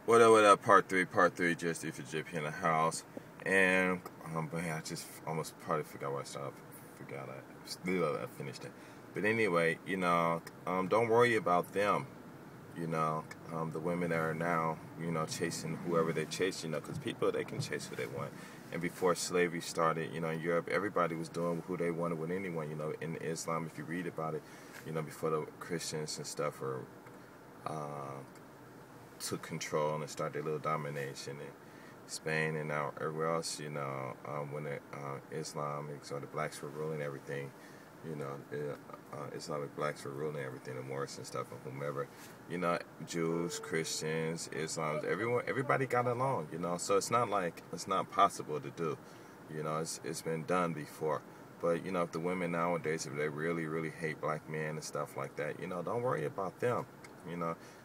What up, part three, just if you're JP in the house. And, but yeah, I just almost probably forgot where I started. Forgot I finished it. But anyway, don't worry about them, the women that are now, chasing whoever they chase, because people, they can chase who they want. And before slavery started, in Europe, everybody was doing who they wanted with anyone, in Islam, if you read about it, before the Christians and stuff were, uh, took control and started their little domination in Spain and now everywhere else, when the Islamics or the blacks were ruling everything, the Islamic blacks were ruling everything, the Moors and stuff and whomever, Jews, Christians, Islams, everybody got along, so it's not like it's not possible to do, it's been done before. But, if the women nowadays, if they really, really hate black men and stuff like that, don't worry about them.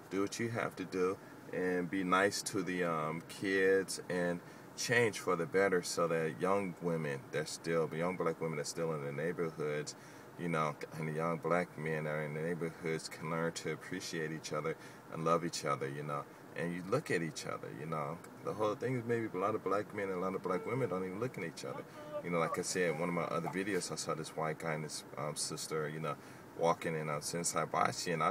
Do what you have to do and be nice to the kids and change for the better so that young black women that's still in the neighborhoods, and the young black men that are in the neighborhoods can learn to appreciate each other and love each other, and you look at each other, The whole thing is maybe a lot of black men and a lot of black women don't even look at each other. Like I said, in one of my other videos, I saw this white guy and this sister, walking in Sensei Bashi, and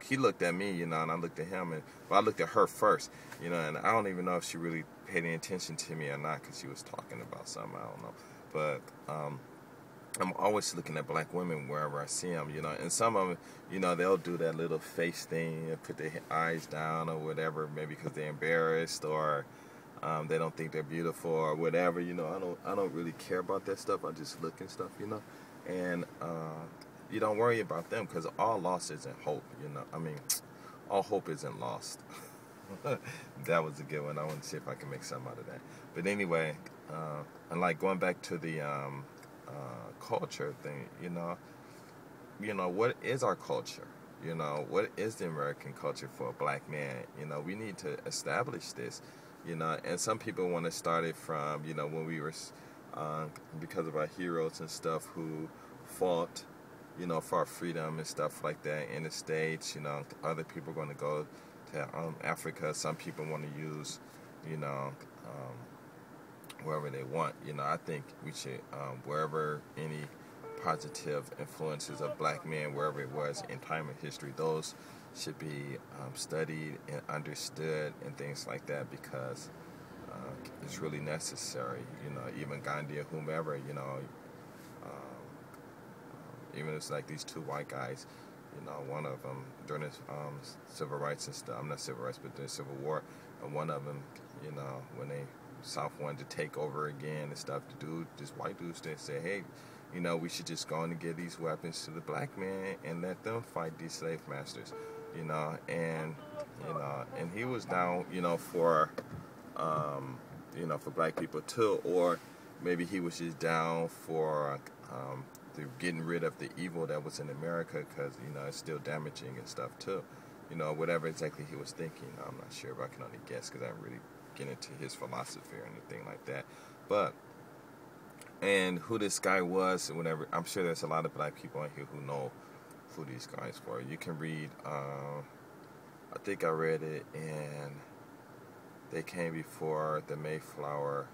he looked at me, and I looked at him, but I looked at her first, and I don't even know if she really paid any attention to me or not, because she was talking about something, I don't know, but, I'm always looking at black women wherever I see them, and some of them, they'll do that little face thing and put their eyes down or whatever, maybe because they're embarrassed or they don't think they're beautiful or whatever, I don't really care about that stuff. I just look and stuff, and you don't worry about them because all loss isn't hope, all hope isn't lost. That was a good one. I want to see if I can make something out of that. But anyway, and like going back to the culture thing, what is our culture? What is the American culture for a black man? We need to establish this, and some people want to start it from, when we were, because of our heroes and stuff who fought, for our freedom and stuff like that in the States, other people are going to go to Africa. Some people want to use, wherever they want. I think we should, wherever any positive influences of black men, wherever it was in time of history, those should be studied and understood and things like that because it's really necessary. Even Gandhi or whomever, even it's like these two white guys, one of them during this civil rights and stuff, I'm not civil rights, but during the Civil War, and one of them, when they South wanted to take over again and stuff, this white dude said, hey, we should just go in and give these weapons to the black man and let them fight these slave masters, and he was down, for, for black people too, or maybe he was just down for, getting rid of the evil that was in America because, it's still damaging and stuff too. Whatever exactly he was thinking, I'm not sure, but I can only guess because I didn't really get into his philosophy or anything like that. But, and who this guy was and whatever, I'm sure there's a lot of black people in here who know who these guys were. You can read, I think I read it, and they came before the Mayflower,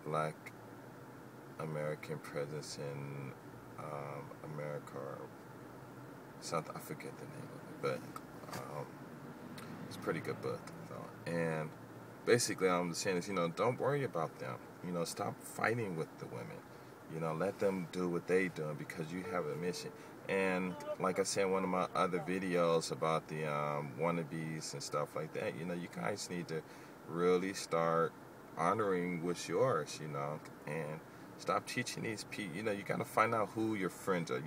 black American presence in America or something. I forget the name of it, but it's a pretty good book. So. And basically, I'm saying is, don't worry about them. Stop fighting with the women. Let them do what they do because you have a mission. And like I said in one of my other videos about the wannabes and stuff like that, you guys need to really start honoring what's yours, and stop teaching these people. You got to find out who your friends are.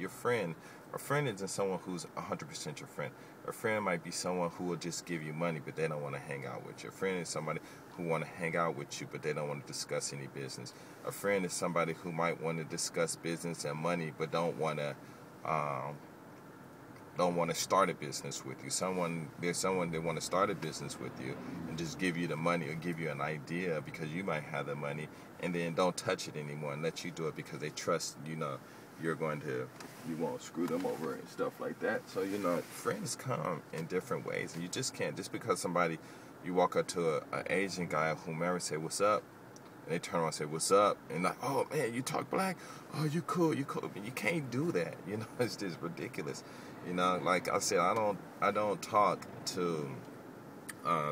A friend isn't someone who's 100% your friend. A friend might be someone who will just give you money, but they don't want to hang out with you. A friend is somebody who want to hang out with you, but they don't want to discuss any business. A friend is somebody who might want to discuss business and money, but don't want to start a business with you. There's someone that want to start a business with you and just give you the money or give you an idea because you might have the money and then don't touch it anymore and let you do it because they trust, you won't screw them over and stuff like that. So, friends come in different ways, and you just can't, just because you walk up to an Asian guy, whomever, say, what's up? And they turn around and say, what's up? And like, oh, man, you talk black? Oh, you cool. You can't do that. It's just ridiculous. Like I said, I don't talk to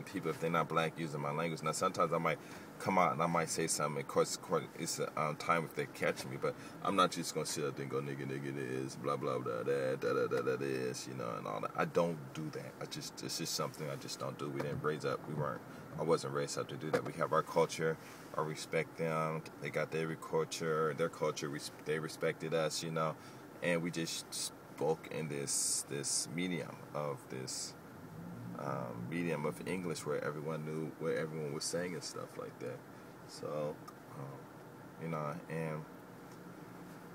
people if they're not black using my language. Now, sometimes I might come out and I might say something. Of course it's a time if they're catching me, but I'm not just going to sit up there and go, nigga, this, blah, blah, blah, that, this, and all that. I don't do that. It's just something I just don't do. I wasn't raised up to do that. We have our culture. I respect them. They got their culture, they respected us, and we just spoke in this medium of English where everyone knew what everyone was saying and stuff like that. So, and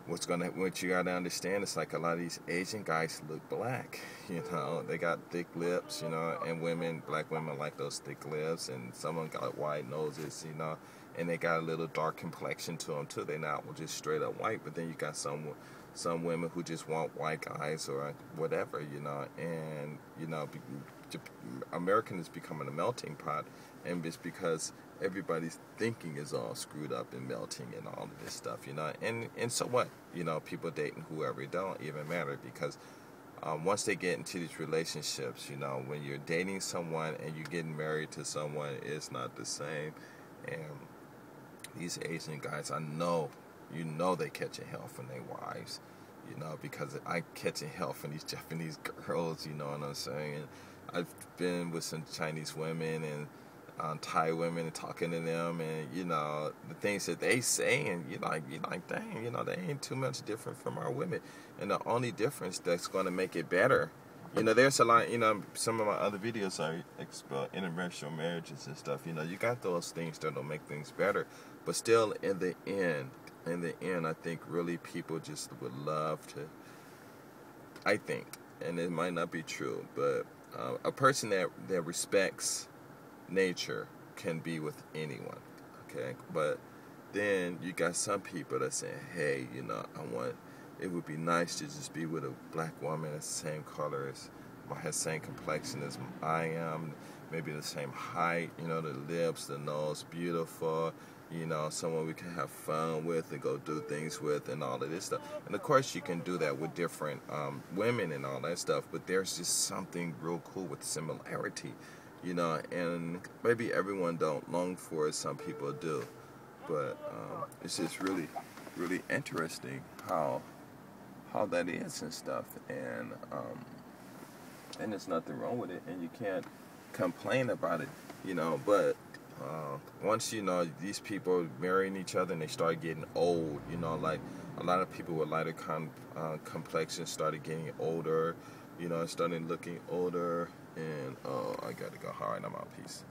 what you gotta understand is like a lot of these Asian guys look black, they got thick lips, and black women like those thick lips, and some of them got white noses, and they got a little dark complexion to them too. They're not just straight up white, but then you got some women who just want white guys or whatever, and American is becoming a melting pot, and it's because everybody's thinking is all screwed up and melting and all of this stuff, and so what, people dating whoever, it don't even matter, because once they get into these relationships, when you're dating someone and you're getting married to someone, it's not the same. And these Asian guys, I know, they catching hell from their wives, because I catching hell from these Japanese girls, you know what I'm saying? I've been with some Chinese women and Thai women and talking to them, and the things that they say, and you're like, dang, they ain't too much different from our women. And the only difference that's going to make it better, there's a lot, some of my other videos are about interracial marriages and stuff. You got those things that'll make things better, but still, in the end, I think really people just would love to. I think, and it might not be true, but a person that respects nature can be with anyone, okay? But then you got some people that say, hey, it would be nice to just be with a black woman that's the same color has the same complexion as I am, maybe the same height, the lips, the nose, beautiful, someone we can have fun with and go do things with and all of this stuff. And of course you can do that with different women and all that stuff, but there's just something real cool with similarity, and maybe everyone don't long for it, some people do, but it's just really, really interesting how that is and stuff, and there's nothing wrong with it, and you can't complain about it, but once these people marrying each other and they start getting old, like a lot of people with lighter complexion started getting older, started looking older, and I gotta go. All right, I'm out. Peace.